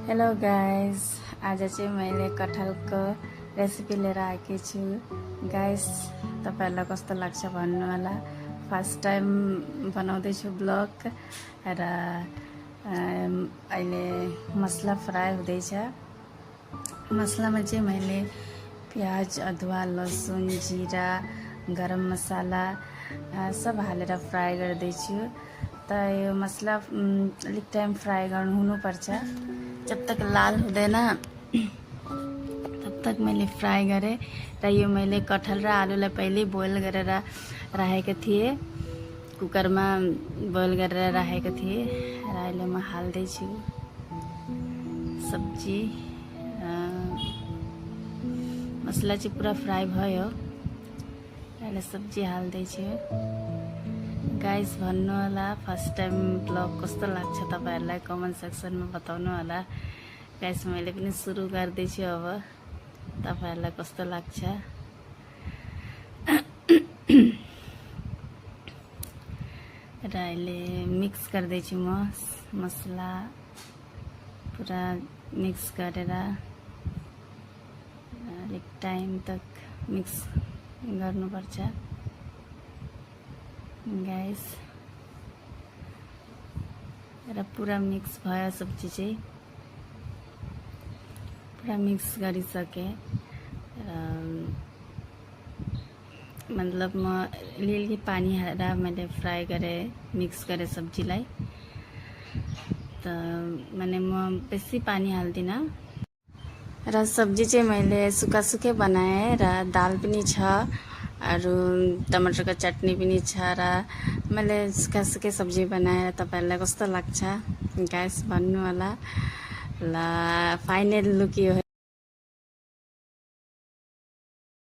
Hello guys, आज चाहिँ मैले कटहलको रेसिपी लिएर आएकी छु। गाइस, तपाईहरुलाई कस्तो लाग्छ भन्नु होला। फर्स्ट टाइम बनाउँदैछु ब्लग र अहिले मसला फ्राई हुँदैछ। मसलामा चाहिँ मैले प्याज, अदुवा, लसुन, जीरा, गरम मसाला सब हालेर फ्राई गर्दैछु। त यो मसला अलिक टाइम फ्राई हुनुपर्छ। जब तक लाल हुँदैन तब तक मैले फ्राई गरेँ। र यो मैले कटहल र आलुलाई पहिले बोइल गरेर राखेको थिएँ, कुकरमा बोइल गरेर राखेको थिएँ र अहिले म हाल्दैछु सब्जी। मसला चाहिँ पुरा फ्राई भयो, अहिले सब्जी हाल्दैछु। गाइस, भन्नु होला फर्स्ट टाइम ब्लग कस्तो लाग्छ तपाईहरुलाई कमेन्ट सेक्सनमा बताउनु होला। गाइस, मैले पनि सुरु गर्दैछु, अब तपाईहरुलाई कस्तो लाग्छ। र अहिले मिक्स गर्दैछु म मसला पुरा मिक्स गरेर अलिक टाइम तक मिक्स गर्नुपर्छ। गाइस, र पुरा मिक्स भयो, सब्जी चाहिँ पुरा मिक्स गरिसके र मतलब म अलिअलि पानी हालेर मैले फ्राई गरेँ, मिक्स गरेँ सब्जीलाई। त माने म बेसी पानी हाल्दिनँ र सब्जी चाहिँ मैले सुक्खा बनाएँ र दाल पनि छ, अरू टमाटरको चटनी पनि छ र मैले सुक्खा सब्जी बनाएर तपाईहरुलाई कस्तो लाग्छ गाइस भन्नु होला। ल फाइनल लुक यो